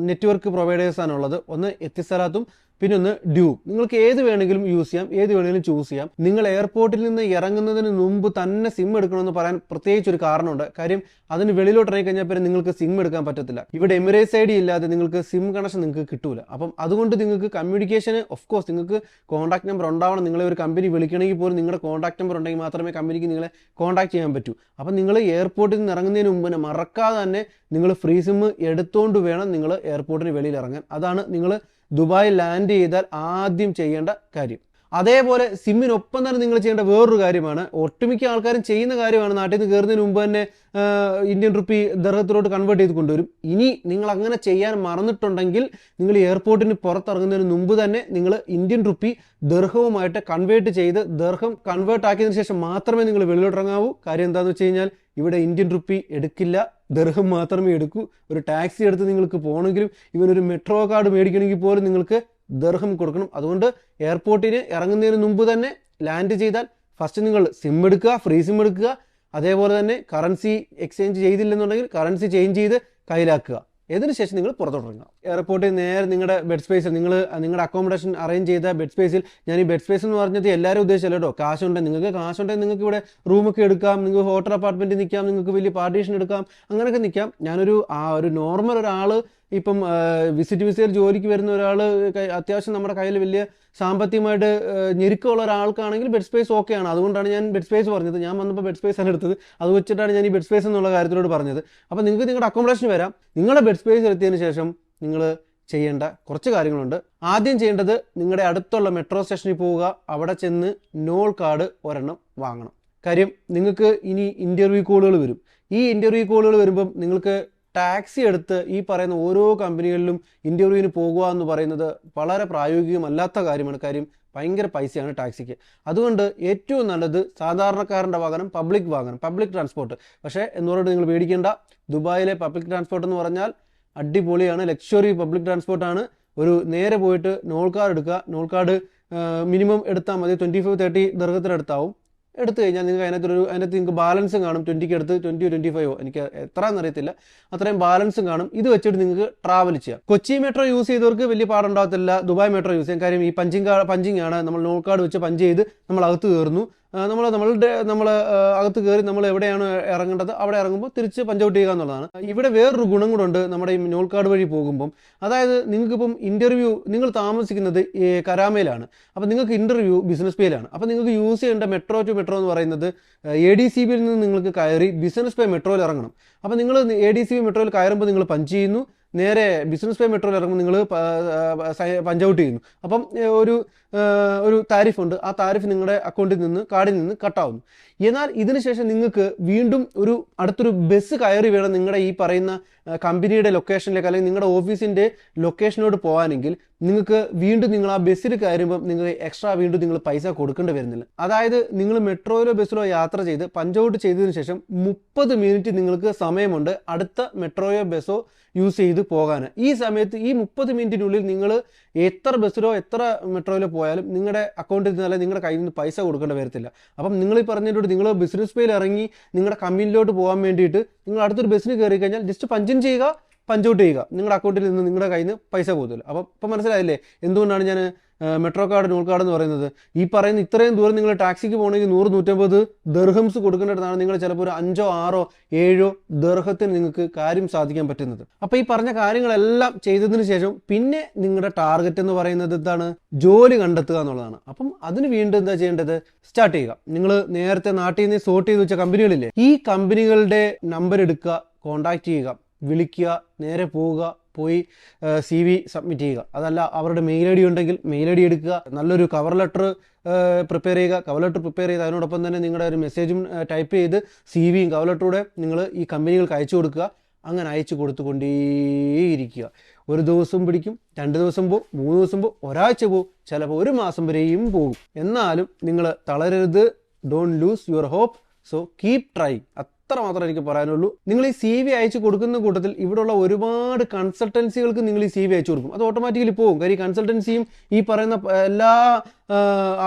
നെറ്റ്വർക്ക് പ്രൊവൈഡേഴ്സാണുള്ളത്. ഒന്ന് എത്തിസലാത്തും പിന്നെ ഒന്ന് ഡ്യൂ. നിങ്ങൾക്ക് ഏത് വേണമെങ്കിലും യൂസ് ചെയ്യാം, ഏത് വേണമെങ്കിലും ചൂസ് ചെയ്യാം. നിങ്ങൾ എയർപോർട്ടിൽ നിന്ന് ഇറങ്ങുന്നതിന് മുമ്പ് തന്നെ സിം എടുക്കണമെന്ന് പറയാൻ പ്രത്യേകിച്ച് ഒരു കാരണമുണ്ട്. കാര്യം അതിന് വെളിയിലോട്ട് ഇറങ്ങി കഴിഞ്ഞാൽ പിന്നെ നിങ്ങൾക്ക് സിം എടുക്കാൻ പറ്റത്തില്ല. ഇവിടെ എമിറേറ്റ്സ് ഐ ഡി ഇല്ലാതെ നിങ്ങൾക്ക് സിം കണക്ഷൻ നിങ്ങൾക്ക് കിട്ടൂല. അപ്പം അതുകൊണ്ട് നിങ്ങൾക്ക് കമ്മ്യൂണിക്കേഷന് ഓഫ്കോഴ്സ് നിങ്ങൾക്ക് കോൺടാക്ട് നമ്പർ ഉണ്ടാവണം. നിങ്ങളെ ഒരു കമ്പനി വിളിക്കണമെങ്കിൽ പോലും നിങ്ങളുടെ കോൺടാക്ട് നമ്പർ ഉണ്ടെങ്കിൽ മാത്രമേ കമ്പനിക്ക് നിങ്ങളെ കോൺടാക്ട് ചെയ്യാൻ പറ്റൂ. അപ്പം നിങ്ങൾ എയർപോർട്ടിൽ നിന്ന് ഇറങ്ങുന്നതിന് മുമ്പ് തന്നെ മറക്കാതെ തന്നെ നിങ്ങൾ ഫ്രീ സിം എടുത്തുകൊണ്ട് വേണം നിങ്ങൾ എയർപോർട്ടിന് വെളിയിൽ ഇറങ്ങാൻ. അതാണ് നിങ്ങൾ ദുബായ് ലാൻഡ് ചെയ്താൽ ആദ്യം ചെയ്യേണ്ട കാര്യം. അതേപോലെ സിമ്മിനൊപ്പം തന്നെ നിങ്ങൾ ചെയ്യേണ്ട വേറൊരു കാര്യമാണ്, ഒട്ടുമിക്ക ആൾക്കാരും ചെയ്യുന്ന കാര്യമാണ്, നാട്ടിൽ നിന്ന് കയറുന്നതിന് മുമ്പ് തന്നെ ഇന്ത്യൻ റുപ്പി ദർഹത്തിലോട്ട് കൺവേർട്ട് ചെയ്ത് കൊണ്ടുവരും. ഇനി നിങ്ങൾ അങ്ങനെ ചെയ്യാൻ മറന്നിട്ടുണ്ടെങ്കിൽ നിങ്ങൾ എയർപോർട്ടിന് പുറത്തിറങ്ങുന്നതിന് മുമ്പ് തന്നെ നിങ്ങൾ ഇന്ത്യൻ റുപ്പി ദർഹവുമായിട്ട് കൺവേർട്ട് ചെയ്ത് ദർഹം കൺവേർട്ട് ആക്കിയതിനു ശേഷം മാത്രമേ നിങ്ങൾ വെളിയിലോട്ട് ഇറങ്ങാവൂ. കാര്യം എന്താണെന്ന് വെച്ച് കഴിഞ്ഞാൽ ഇവിടെ ഇന്ത്യൻ റുപ്പി എടുക്കില്ല, ദർഹം മാത്രമേ എടുക്കൂ. ഒരു ടാക്സി എടുത്ത് നിങ്ങൾക്ക് പോകണമെങ്കിലും ഇവനൊരു മെട്രോ കാർഡ് മേടിക്കണമെങ്കിൽ പോലും നിങ്ങൾക്ക് ദർഹം കൊടുക്കണം. അതുകൊണ്ട് എയർപോർട്ടിന് ഇറങ്ങുന്നതിന് മുമ്പ് തന്നെ ലാൻഡ് ചെയ്താൽ ഫസ്റ്റ് നിങ്ങൾ സിം എടുക്കുക, ഫ്രീ സിം എടുക്കുക. അതേപോലെ തന്നെ കറൻസി എക്സ്ചേഞ്ച് ചെയ്തില്ലെന്നുണ്ടെങ്കിൽ കറൻസി ചേഞ്ച് ചെയ്ത് കയ്യിലാക്കുക. ഇതിനുശേഷം നിങ്ങൾ പുറത്തോട്ടിറങ്ങുക. എയർപോർട്ടിൽ നേരെ നിങ്ങളുടെ ബെഡ് സ്പേസിൽ നിങ്ങളുടെ അക്കോമഡേഷൻ അറേഞ്ച് ചെയ്ത ബെഡ് സ്പേസിൽ, ഞാൻ ഈ ബെഡ് സ്പേസ് എന്ന് പറഞ്ഞത് എല്ലാവരും ഉദ്ദേശിച്ചല്ല കേട്ടോ. കാശുണ്ടെങ്കിൽ നിങ്ങൾക്ക് ഇവിടെ റൂമൊക്കെ എടുക്കാം, നിങ്ങൾക്ക് ഹോട്ടൽ അപ്പാർട്ട്മെൻറ്റിൽ നിൽക്കാം, നിങ്ങൾക്ക് വലിയ പാർട്ടീഷൻ എടുക്കാം, അങ്ങനെയൊക്കെ നിൽക്കാം. ഒരു നോർമൽ ഒരാൾ ഇപ്പം വിസിറ്റ് വിസയിൽ ജോലിക്ക് വരുന്ന ഒരാൾ അത്യാവശ്യം നമ്മുടെ കയ്യിൽ വലിയ സാമ്പത്തികമായിട്ട് ഞെരുക്കമുള്ള ഒരാൾക്കാണെങ്കിൽ ബെഡ് സ്പേസ് ഓക്കെയാണ്. അതുകൊണ്ടാണ് ഞാൻ ബെഡ് സ്പേസ് പറഞ്ഞത്. ഞാൻ വന്നപ്പോൾ ബെഡ് സ്പേസ് ആണ് എടുത്തത്. അത് വെച്ചിട്ടാണ് ഞാൻ ഈ ബെഡ് സ്പേസ് എന്നുള്ള കാര്യത്തിലോട് പറഞ്ഞത്. അപ്പോൾ നിങ്ങൾക്ക് നിങ്ങളുടെ അക്കോമഡേഷൻ വരാം. നിങ്ങളുടെ ബെഡ് സ്പേസ് എത്തിയതിന് ശേഷം നിങ്ങൾ ചെയ്യേണ്ട കുറച്ച് കാര്യങ്ങളുണ്ട്. ആദ്യം ചെയ്യേണ്ടത് നിങ്ങളുടെ അടുത്തുള്ള മെട്രോ സ്റ്റേഷനിൽ പോവുക. അവിടെ ചെന്ന് നോൾ കാർഡ് ഒരെണ്ണം വാങ്ങണം. കാര്യം നിങ്ങൾക്ക് ഇനി ഇൻ്റർവ്യൂ കോളുകൾ വരും. ഈ ഇൻ്റർവ്യൂ കോളുകൾ വരുമ്പം നിങ്ങൾക്ക് ടാക്സി എടുത്ത് ഈ പറയുന്ന ഓരോ കമ്പനികളിലും ഇൻ്റർവ്യൂവിന് പോകുക എന്ന് പറയുന്നത് വളരെ പ്രായോഗികമല്ലാത്ത കാര്യമാണ്. കാര്യം ഭയങ്കര പൈസയാണ് ടാക്സിക്ക്. അതുകൊണ്ട് ഏറ്റവും നല്ലത് സാധാരണക്കാരൻ്റെ വാഹനം പബ്ലിക് ട്രാൻസ്പോർട്ട്. പക്ഷേ എന്ന് പറഞ്ഞിട്ട് നിങ്ങൾ പേടിക്കേണ്ട, ദുബായിലെ പബ്ലിക് ട്രാൻസ്പോർട്ട് എന്ന് പറഞ്ഞാൽ അടിപൊളിയാണ്, ലക്ഷറി പബ്ലിക് ട്രാൻസ്പോർട്ടാണ്. നേരെ പോയിട്ട് നോൾ കാർഡ് എടുക്കുക. നോൾ കാർഡ് മിനിമം എടുത്താൽ മതി, 25-30 ദർഹത്തിനടുത്താവും. എടുത്തു കഴിഞ്ഞാൽ നിങ്ങൾക്ക് അതിനകത്ത് നിങ്ങൾക്ക് ബാലൻസും കാണും. 20ക്ക് എടുത്ത് 20-25 എനിക്ക് എത്രയെന്ന് അറിയത്തില്ല, അത്രയും ബാലൻസും കാണും. ഇത് വെച്ചിട്ട് നിങ്ങൾക്ക് ട്രാവൽ ചെയ്യാം. കൊച്ചി മെട്രോ യൂസ് ചെയ്തവർക്ക് വലിയ പാടുണ്ടാകത്തില്ല. ദുബായ് മെട്രോ യൂസ് ചെയ്യാം. കാര്യം ഈ പഞ്ചിങ് ആണ്. നമ്മൾ നോൾ കാർഡ് വെച്ച് പഞ്ച് ചെയ്ത് നമ്മൾ അകത്ത് കയറുന്നു. നമ്മൾ അകത്ത് കയറി നമ്മൾ എവിടെയാണ് ഇറങ്ങേണ്ടത് അവിടെ ഇറങ്ങുമ്പോൾ തിരിച്ച് പഞ്ചൗട്ട് ചെയ്യുക എന്നുള്ളതാണ്. ഇവിടെ വേറൊരു ഗുണം കൂടെ ഉണ്ട് നമ്മുടെ ഈ നോൾ കാർഡ് വഴി പോകുമ്പം. അതായത് നിങ്ങൾക്കിപ്പം നിങ്ങൾ താമസിക്കുന്നത് കരാമയിലാണ്. അപ്പോൾ നിങ്ങൾക്ക് ഇൻ്റർവ്യൂ ബിസിനസ് പേയിലാണ്. അപ്പോൾ നിങ്ങൾക്ക് യൂസ് ചെയ്യേണ്ട മെട്രോ ടു മെട്രോ എന്ന് പറയുന്നത് ADCBയിൽ നിന്ന് നിങ്ങൾക്ക് കയറി ബിസിനസ് പേ മെട്രോയിൽ ഇറങ്ങണം. അപ്പോൾ നിങ്ങൾ ADCB മെട്രോയിൽ കയറുമ്പോൾ നിങ്ങൾ പഞ്ച് ചെയ്യുന്നു, നേരെ ബിസിനസ് പേ മെട്രോയിൽ ഇറങ്ങുമ്പോൾ നിങ്ങൾ പഞ്ചൗട്ട് ചെയ്യുന്നു. അപ്പം ഒരു താരിഫുണ്ട്. ആ താരിഫ് നിങ്ങളുടെ കാർഡിൽ നിന്ന് കട്ടാവുന്നു. എന്നാൽ ഇതിനുശേഷം നിങ്ങൾക്ക് വീണ്ടും അടുത്തൊരു ബസ് കയറി വേണം നിങ്ങളുടെ ഈ പറയുന്ന കമ്പനിയുടെ ലൊക്കേഷനിലേക്ക് അല്ലെങ്കിൽ നിങ്ങളുടെ ഓഫീസിൻ്റെ ലൊക്കേഷനോട് പോകാനെങ്കിൽ നിങ്ങൾക്ക് വീണ്ടും നിങ്ങൾ ആ ബസ്സിൽ കയറുമ്പം നിങ്ങൾക്ക് എക്സ്ട്രാ വീണ്ടും നിങ്ങൾ പൈസ കൊടുക്കേണ്ടി വരുന്നില്ല. അതായത് നിങ്ങൾ മെട്രോയിലോ ബസ്സിലോ യാത്ര ചെയ്ത് പഞ്ചൗട്ട് ചെയ്തതിന് ശേഷം 30 മിനിറ്റ് നിങ്ങൾക്ക് സമയമുണ്ട് അടുത്ത മെട്രോയോ ബസ്സോ യൂസ് ചെയ്ത് പോകാൻ. ഈ സമയത്ത് ഈ 30 മിനിറ്റിനുള്ളിൽ നിങ്ങൾ എത്ര ബസ്സിലോ എത്ര മെട്രോയിലോ പോയാലും നിങ്ങളുടെ അക്കൗണ്ടിൽ നിന്ന് അല്ലെങ്കിൽ നിങ്ങളുടെ കയ്യിൽ നിന്ന് പൈസ കൊടുക്കേണ്ടി വരത്തില്ല. അപ്പം നിങ്ങൾ ഈ പറഞ്ഞിട്ട് നിങ്ങൾ ബിസിനസ് പേയിൽ ഇറങ്ങി നിങ്ങളുടെ കമ്പനിയിലോട്ട് പോകാൻ വേണ്ടിയിട്ട് നിങ്ങൾ അടുത്തൊരു ബസ്സിന് കയറി കഴിഞ്ഞാൽ ജസ്റ്റ് പഞ്ചൗട്ട് ചെയ്യുക, നിങ്ങളുടെ അക്കൗണ്ടിൽ നിന്ന് നിങ്ങളുടെ കയ്യിൽ നിന്ന് പൈസ പോകത്തില്ല. അപ്പം ഇപ്പം മനസ്സിലായില്ലേ എന്തുകൊണ്ടാണ് ഞാൻ മെട്രോ കാർഡ് നോൾ കാർഡ് എന്ന് പറയുന്നത്. ഈ പറയുന്ന ഇത്രയും ദൂരം നിങ്ങൾ ടാക്സിക്ക് പോകണമെങ്കിൽ 100-150 ദർഹംസ് കൊടുക്കേണ്ടതാണ് നിങ്ങൾ ചിലപ്പോൾ ഒരു 5, 6, 7 ദർഹത്തിന് നിങ്ങൾക്ക് കാര്യം സാധിക്കാൻ പറ്റുന്നത്. അപ്പോൾ ഈ പറഞ്ഞ കാര്യങ്ങളെല്ലാം ചെയ്തതിന് ശേഷം പിന്നെ നിങ്ങളുടെ ടാർഗറ്റ് എന്ന് പറയുന്നത് എന്താണ്? ജോലി കണ്ടെത്തുക എന്നുള്ളതാണ്. അപ്പം അതിന് വീണ്ടും എന്താ ചെയ്യേണ്ടത്? സ്റ്റാർട്ട് ചെയ്യുക. നിങ്ങൾ നേരത്തെ നാട്ടിൽ നിന്ന് സോർട്ട് ചെയ്ത് വെച്ച കമ്പനികളില്ലേ, ഈ കമ്പനികളുടെ നമ്പർ എടുക്കുക, കോൺടാക്ട് ചെയ്യുക, വിളിക്കുക, നേരെ പോയി CV സബ്മിറ്റ് ചെയ്യുക. അതല്ല അവരുടെ മെയിൽ ID ഉണ്ടെങ്കിൽ മെയിൽ ID എടുക്കുക. നല്ലൊരു കവർ ലെറ്റർ പ്രിപ്പയർ ചെയ്ത് അതിനോടൊപ്പം തന്നെ നിങ്ങളുടെ ഒരു മെസ്സേജും ടൈപ്പ് ചെയ്ത് CVയും കവർ ലെറ്ററൂടെ നിങ്ങൾ ഈ കമ്പനികൾക്ക് അയച്ചു കൊടുക്കുക. അങ്ങനെ അയച്ചു കൊടുത്തുകൊണ്ടേയിരിക്കുക. ഒരു ദിവസം പിടിക്കും, 2 ദിവസം പോകും, 3 ദിവസം പോകും, ഒരാഴ്ച പോകും, ചിലപ്പോൾ 1 മാസം വരെയും പോകും. എന്നാലും നിങ്ങൾ തളരരുത്. Don't lose your hope. So keep try, അത്ര മാത്രമേ എനിക്ക് പറയാനുള്ളൂ. നിങ്ങൾ ഈ CV അയച്ചു കൊടുക്കുന്ന കൂട്ടത്തിൽ ഇവിടെയുള്ള ഒരുപാട് കൺസൾട്ടൻസികൾക്ക് നിങ്ങൾ ഈ CV അയച്ചു കൊടുക്കും. അത് ഓട്ടോമാറ്റിക്കലി പോകും. കാര്യം കൺസൾട്ടൻസിയും ഈ പറയുന്ന എല്ലാ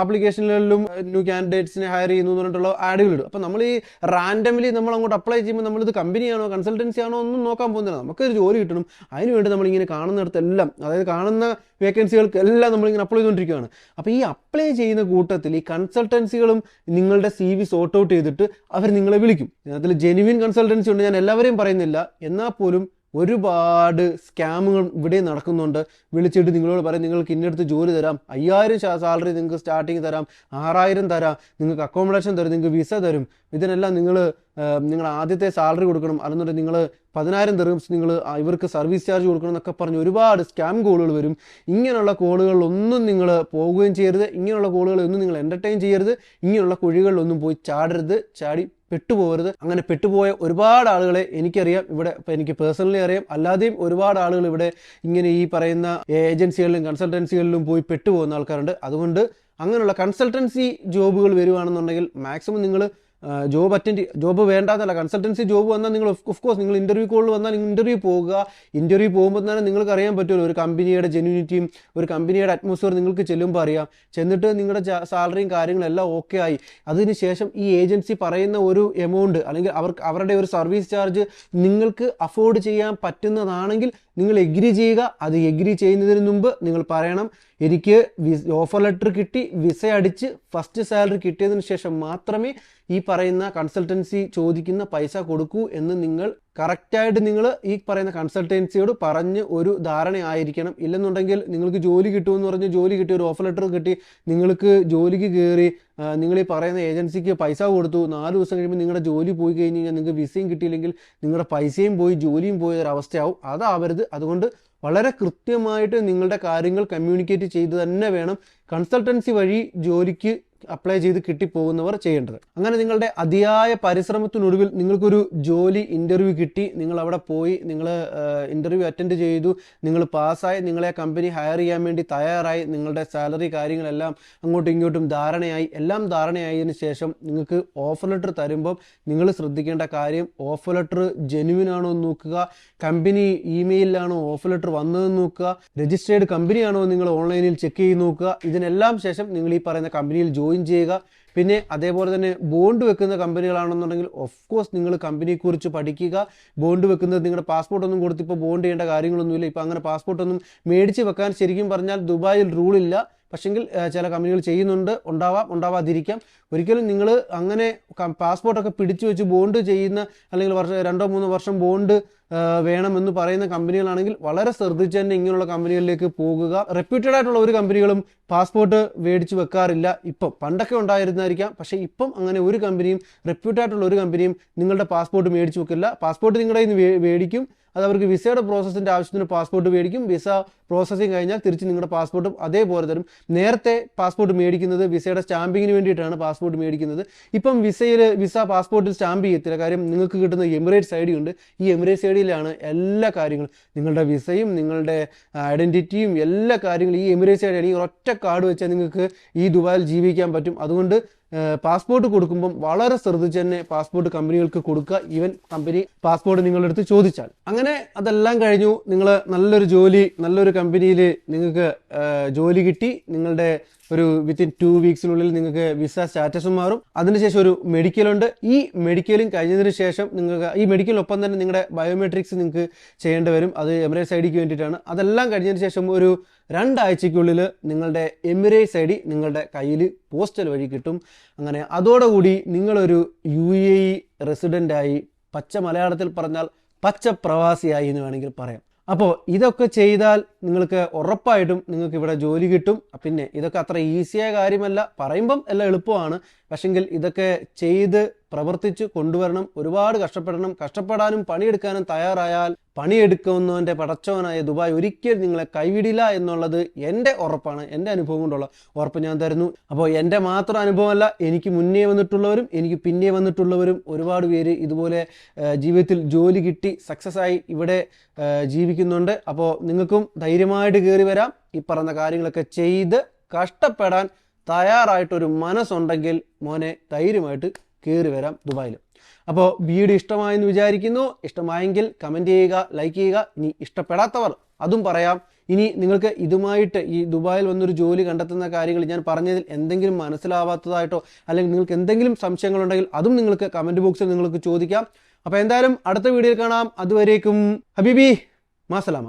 ആപ്ലിക്കേഷനുകളിലും ന്യൂ കാൻഡിഡേറ്റ്സിനെ ഹയർ ചെയ്യുന്നു എന്ന് പറഞ്ഞിട്ടുള്ള ആഡുകൾ ഇടും. അപ്പോൾ നമ്മൾ ഈ റാൻഡംലി നമ്മൾ അങ്ങോട്ട് അപ്ലൈ ചെയ്യുമ്പോൾ നമ്മളിത് കമ്പനിയാണോ കൺസൾട്ടൻസി ആണോ ഒന്നും നോക്കാൻ പോകുന്നില്ല. നമുക്കൊരു ജോലി കിട്ടണം, അതിനുവേണ്ടി നമ്മളിങ്ങനെ കാണുന്നിടത്തെല്ലാം, അതായത് കാണുന്ന വേക്കൻസികൾക്ക് എല്ലാം നമ്മളിങ്ങനെ അപ്ലൈ ചെയ്തുകൊണ്ടിരിക്കുകയാണ്. അപ്പോൾ ഈ അപ്ലൈ ചെയ്യുന്ന കൂട്ടത്തിൽ ഈ കൺസൾട്ടൻസികളും നിങ്ങളുടെ CV സോർട്ട് ഔട്ട് ചെയ്തിട്ട് അവർ നിങ്ങളെ വിളിക്കും. അതിൽ ജെനുവിൻ കൺസൾട്ടൻസി ഉണ്ട്, ഞാൻ എല്ലാവരെയും പറയുന്നില്ല, എന്നാൽ പോലും ഒരുപാട് സ്കാമുകൾ ഇവിടെ നടക്കുന്നുണ്ട്. വിളിച്ചിട്ട് നിങ്ങളോട് പറയും നിങ്ങൾക്ക് ഇന്നടുത്ത് ജോലി തരാം, 5000 സാലറി നിങ്ങൾക്ക് സ്റ്റാർട്ടിങ് തരാം, 6000 തരാം, നിങ്ങൾക്ക് അക്കോമഡേഷൻ തരും, നിങ്ങൾക്ക് വിസ തരും, ഇതിനെല്ലാം നിങ്ങൾ ആദ്യത്തെ സാലറി കൊടുക്കണം, അല്ലെന്നുണ്ടെങ്കിൽ നിങ്ങൾ 10,000 ദിർഹംസ് നിങ്ങൾ ഇവർക്ക് സർവീസ് ചാർജ് കൊടുക്കണം എന്നൊക്കെ പറഞ്ഞ് ഒരുപാട് സ്കാം കോളുകൾ വരും. ഇങ്ങനെയുള്ള കോളുകളിലൊന്നും നിങ്ങൾ പോവുകയും ചെയ്യരുത്, ഇങ്ങനെയുള്ള കോളുകളൊന്നും നിങ്ങൾ എൻ്റർടൈൻ ചെയ്യരുത്, ഇങ്ങനെയുള്ള കുഴികളിലൊന്നും പോയി ചാടരുത്, ചാടി പെട്ടുപോകരുത്. അങ്ങനെ പെട്ടുപോയ ഒരുപാട് ആളുകളെ എനിക്കറിയാം, ഇവിടെ ഇപ്പം എനിക്ക് പേഴ്സണലി അറിയാം, അല്ലാതെയും ഒരുപാട് ആളുകൾ ഇവിടെ ഇങ്ങനെ ഈ പറയുന്ന ഏജൻസികളിലും കൺസൾട്ടൻസികളിലും പോയി പെട്ടുപോകുന്ന ആൾക്കാരുണ്ട്. അതുകൊണ്ട് അങ്ങനെയുള്ള കൺസൾട്ടൻസി ജോബുകൾ വരുവാണെന്നുണ്ടെങ്കിൽ മാക്സിമം നിങ്ങൾ ജോബ് വേണ്ടാന്നല്ല, കൺസൾട്ടൻസി ജോബ് വന്നാൽ നിങ്ങൾ ഓഫ് കോഴ്സ് നിങ്ങൾ ഇൻ്റർവ്യൂ കോളിൽ വന്നാൽ ഇൻ്റർവ്യൂ പോകുക. ഇൻ്റർവ്യൂ പോകുമ്പോൾ തന്നെ നിങ്ങൾക്ക് അറിയാൻ പറ്റുമല്ലോ ഒരു കമ്പനിയുടെ ജെന്യൂനിറ്റിയും ഒരു കമ്പനിയുടെ അറ്റ്മോസ്ഫിയർ നിങ്ങൾക്ക് ചെല്ലുമ്പോൾ അറിയാം. ചെന്നിട്ട് നിങ്ങളുടെ സാലറിയും കാര്യങ്ങളെല്ലാം ഓക്കെ ആയി അതിനുശേഷം ഈ ഏജൻസി പറയുന്ന ഒരു എമൗണ്ട് അല്ലെങ്കിൽ അവരുടെ ഒരു സർവീസ് ചാർജ് നിങ്ങൾക്ക് അഫോർഡ് ചെയ്യാൻ പറ്റുന്നതാണെങ്കിൽ നിങ്ങൾ എഗ്രി ചെയ്യുക. അത് എഗ്രി ചെയ്യുന്നതിന് മുമ്പ് നിങ്ങൾ പറയണം എനിക്ക് ഓഫർ ലെറ്റർ കിട്ടി, വിസ അടിച്ച് ഫസ്റ്റ് സാലറി കിട്ടിയതിന് ശേഷം മാത്രമേ ഈ പറയുന്ന കൺസൾട്ടൻസി ചോദിക്കുന്ന പൈസ കൊടുക്കൂ എന്ന് നിങ്ങൾ കറക്റ്റായിട്ട് നിങ്ങൾ ഈ പറയുന്ന കൺസൾട്ടൻസിയോട് പറഞ്ഞ് ഒരു ധാരണ ആയിരിക്കണം. ഇല്ലെന്നുണ്ടെങ്കിൽ നിങ്ങൾക്ക് ജോലി കിട്ടുമെന്ന് പറഞ്ഞ് ജോലി കിട്ടി, ഒരു ഓഫർ ലെറ്റർ കിട്ടി, നിങ്ങൾക്ക് ജോലിക്ക് കയറി നിങ്ങൾ ഈ പറയുന്ന ഏജൻസിക്ക് പൈസ കൊടുത്തു, 4 ദിവസം കഴിയുമ്പോൾ നിങ്ങളുടെ ജോലി പോയി കഴിഞ്ഞ് കഴിഞ്ഞാൽ നിങ്ങൾക്ക് വിസയും കിട്ടിയില്ലെങ്കിൽ നിങ്ങളുടെ പൈസയും പോയി ജോലിയും പോയൊരവസ്ഥയാവും. അതാവരുത്. അതുകൊണ്ട് വളരെ കൃത്യമായിട്ട് നിങ്ങളുടെ കാര്യങ്ങൾ കമ്മ്യൂണിക്കേറ്റ് ചെയ്ത് തന്നെ വേണം കൺസൾട്ടൻസി വഴി ജോലിക്ക് അപ്ലൈ ചെയ്ത് കിട്ടിപ്പോകുന്നവർ ചെയ്യേണ്ടത്. അങ്ങനെ നിങ്ങളുടെ അതിയായ പരിശ്രമത്തിനൊടുവിൽ നിങ്ങൾക്കൊരു ജോലി ഇൻ്റർവ്യൂ കിട്ടി, നിങ്ങൾ അവിടെ പോയി നിങ്ങൾ ഇൻ്റർവ്യൂ അറ്റൻഡ് ചെയ്തു, നിങ്ങൾ പാസ്സായി, നിങ്ങളെ കമ്പനി ഹയർ ചെയ്യാൻ വേണ്ടി തയ്യാറായി, നിങ്ങളുടെ സാലറി കാര്യങ്ങളെല്ലാം അങ്ങോട്ടും ഇങ്ങോട്ടും ധാരണയായി, എല്ലാം ധാരണയായതിനു ശേഷം നിങ്ങൾക്ക് ഓഫർ ലെറ്റർ തരുമ്പം നിങ്ങൾ ശ്രദ്ധിക്കേണ്ട കാര്യം ഓഫർ ലെറ്റർ ജെന്യുവിൻ ആണോ എന്ന് നോക്കുക, കമ്പനി ഇമെയിലാണോ ഓഫർ ലെറ്റർ വന്നതെന്ന് നോക്കുക, രജിസ്റ്റേർഡ് കമ്പനിയാണോ നിങ്ങൾ ഓൺലൈനിൽ ചെക്ക് ചെയ്ത് നോക്കുക. ഇതിനെല്ലാം ശേഷം നിങ്ങൾ ഈ പറയുന്ന കമ്പനിയിൽ ജോയിൻ ചെയ്യുക. പിന്നെ അതേപോലെ തന്നെ ബോണ്ട് വെക്കുന്ന കമ്പനികളാണെന്നുണ്ടെങ്കിൽ ഓഫ് കോഴ്സ് നിങ്ങൾ കമ്പനിയെക്കുറിച്ച് പഠിക്കുക. ബോണ്ട് വെക്കുന്നത് നിങ്ങളുടെ പാസ്പോർട്ടൊന്നും കൊടുത്തിപ്പോൾ ബോണ്ട് ചെയ്യേണ്ട കാര്യങ്ങളൊന്നുമില്ല. ഇപ്പോൾ അങ്ങനെ പാസ്പോർട്ടൊന്നും മേടിച്ച് വെക്കാൻ ശരിക്കും പറഞ്ഞാൽ ദുബായിൽ റൂളില്ല. പക്ഷെങ്കിൽ ചില കമ്പനികൾ ചെയ്യുന്നുണ്ട്, ഉണ്ടാവാതിരിക്കാം. ഒരിക്കലും നിങ്ങൾ അങ്ങനെ പാസ്പോർട്ടൊക്കെ പിടിച്ചു വെച്ച് ബോണ്ട് ചെയ്യുന്ന അല്ലെങ്കിൽ 2-3 വർഷം ബോണ്ട് വേണമെന്ന് പറയുന്ന കമ്പനികളാണെങ്കിൽ വളരെ ശ്രദ്ധിച്ച് തന്നെ ഇങ്ങനെയുള്ള കമ്പനികളിലേക്ക് പോകുക. റെപ്യൂട്ടഡ് ആയിട്ടുള്ള ഒരു കമ്പനികളും പാസ്പോർട്ട് മേടിച്ച് വെക്കാറില്ല. ഇപ്പം പണ്ടൊക്കെ ഉണ്ടായിരുന്നായിരിക്കാം, പക്ഷേ ഇപ്പം അങ്ങനെ ഒരു കമ്പനിയും റെപ്യൂട്ടഡ് ആയിട്ടുള്ള ഒരു കമ്പനിയും നിങ്ങളുടെ പാസ്പോർട്ട് മേടിച്ച് വെക്കില്ല. പാസ്പോർട്ട് നിങ്ങളുടെ കയ്യിൽ നിന്ന് മേടിക്കും, അത് അവർക്ക് വിസയുടെ പ്രോസസ്സിൻ്റെ ആവശ്യത്തിന് പാസ്പോർട്ട് മേടിക്കും. വിസ പ്രോസസ്സിങ് കഴിഞ്ഞാൽ തിരിച്ച് നിങ്ങളുടെ പാസ്പോർട്ടും അതേപോലെ തരും. നേരത്തെ പാസ്പോർട്ട് മേടിക്കുന്നത് വിസയുടെ സ്റ്റാമ്പിങ്ങിന് വേണ്ടിയിട്ടാണ് പാസ്പോർട്ട് മേടിക്കുന്നത്. ഇപ്പം വിസ പാസ്പോർട്ടിൽ സ്റ്റാമ്പ് ചെയ്യത്തില്ല. കാര്യം നിങ്ങൾക്ക് കിട്ടുന്ന എമിറേറ്റ്സ് ഐ ഡി ഉണ്ട്. ഈ എമിറേറ്റ്സ് ഐ ഡിയിലാണ് എല്ലാ കാര്യങ്ങളും, നിങ്ങളുടെ വിസയും നിങ്ങളുടെ ഐഡൻറ്റിറ്റിയും എല്ലാ കാര്യങ്ങളും ഈ എമിറേറ്റ്സ് ഐ ഡി ഈ ഒറ്റ കാർഡ് വെച്ചാൽ നിങ്ങൾക്ക് ഈ ദുബായിൽ ജീവിക്കാൻ പറ്റും. അതുകൊണ്ട് പാസ്പോർട്ട് കൊടുക്കുമ്പം വളരെ ശ്രദ്ധിച്ച് തന്നെ പാസ്പോർട്ട് കമ്പനികൾക്ക് കൊടുക്കുക, ഈവൻ കമ്പനി പാസ്പോർട്ട് നിങ്ങളുടെ അടുത്ത് ചോദിച്ചാൽ. അങ്ങനെ അതെല്ലാം കഴിഞ്ഞു, നിങ്ങൾ നല്ലൊരു കമ്പനിയിൽ നിങ്ങൾക്ക് ജോലി കിട്ടി. നിങ്ങളുടെ ഒരു വിത്തിൻ 2 വീക്സിനുള്ളിൽ നിങ്ങൾക്ക് വിസ സ്റ്റാറ്റസും മാറും. അതിനുശേഷം ഒരു മെഡിക്കലുണ്ട്. ഈ മെഡിക്കലും കഴിഞ്ഞതിന് ശേഷം നിങ്ങൾക്ക് ഈ മെഡിക്കലിനൊപ്പം തന്നെ നിങ്ങളുടെ ബയോമെട്രിക്സ് നിങ്ങൾക്ക് ചെയ്യേണ്ടി വരും. അത് എമിറേറ്റ്സ് ഐ ഡിക്ക് വേണ്ടിയിട്ടാണ്. അതെല്ലാം കഴിഞ്ഞതിന് ശേഷം ഒരു 2 ആഴ്ചയ്ക്കുള്ളിൽ നിങ്ങളുടെ എമിറേറ്റ്സ് ഐ ഡി നിങ്ങളുടെ കയ്യിൽ പോസ്റ്റൽ വഴി കിട്ടും. അങ്ങനെ അതോടുകൂടി നിങ്ങളൊരു UAE റെസിഡൻ്റായി, പച്ച മലയാളത്തിൽ പറഞ്ഞാൽ പച്ച പ്രവാസിയായി എന്ന് വേണമെങ്കിൽ പറയാം. അപ്പോൾ ഇതൊക്കെ ചെയ്താൽ നിങ്ങൾക്ക് ഉറപ്പായിട്ടും നിങ്ങൾക്ക് ഇവിടെ ജോലി കിട്ടും. പിന്നെ ഇതൊക്കെ അത്ര ഈസിയായ കാര്യമല്ല, പറയുമ്പം എല്ലാം എളുപ്പമാണ്. പക്ഷെങ്കിൽ ഇതൊക്കെ ചെയ്ത് പ്രവർത്തിച്ച് കൊണ്ടുവരണം. ഒരുപാട് കഷ്ടപ്പെടാനും പണിയെടുക്കാനും തയ്യാറായാൽ പണിയെടുക്കുന്നവൻ്റെ പടച്ചവനായ ദുബായ് ഒരിക്കലും നിങ്ങളെ കൈവിടില്ല എന്നുള്ളത് എൻ്റെ ഉറപ്പാണ്. എൻ്റെ അനുഭവം കൊണ്ടുള്ള ഉറപ്പ് ഞാൻ തരുന്നു. അപ്പോൾ എൻ്റെ മാത്രം അനുഭവമല്ല, എനിക്ക് മുന്നേ വന്നിട്ടുള്ളവരും എനിക്ക് പിന്നെ വന്നിട്ടുള്ളവരും ഒരുപാട് പേര് ഇതുപോലെ ജീവിതത്തിൽ ജോലി കിട്ടി സക്സസ് ആയി ഇവിടെ ജീവിക്കുന്നുണ്ട്. അപ്പോൾ നിങ്ങൾക്കും ധൈര്യമായിട്ട് കയറി വരാം. ഈ പറഞ്ഞ കാര്യങ്ങളൊക്കെ ചെയ്ത് കഷ്ടപ്പെടാൻ തയ്യാറായിട്ടൊരു മനസ്സുണ്ടെങ്കിൽ മോനെ ധൈര്യമായിട്ട് കയറി വരാം ദുബായിൽ. അപ്പോൾ വീഡിയോ ഇഷ്ടമായെന്ന് വിചാരിക്കുന്നു. ഇഷ്ടമായെങ്കിൽ കമൻറ്റ് ചെയ്യുക, ലൈക്ക് ചെയ്യുക. ഇനി ഇഷ്ടപ്പെടാത്തവർ അതും പറയാം. ഇനി നിങ്ങൾക്ക് ഇതുമായിട്ട് ഈ ദുബായിൽ വന്നൊരു ജോലി കണ്ടെത്തുന്ന കാര്യങ്ങൾ ഞാൻ പറഞ്ഞതിൽ എന്തെങ്കിലും മനസ്സിലാവാത്തതായിട്ടോ അല്ലെങ്കിൽ നിങ്ങൾക്ക് എന്തെങ്കിലും സംശയങ്ങളുണ്ടെങ്കിൽ അതും നിങ്ങൾക്ക് കമൻറ്റ് ബോക്സിൽ നിങ്ങൾക്ക് ചോദിക്കാം. അപ്പോൾ എന്തായാലും അടുത്ത വീഡിയോയിൽ കാണാം. അതുവരേക്കും ഹബീബി മാസലാമ.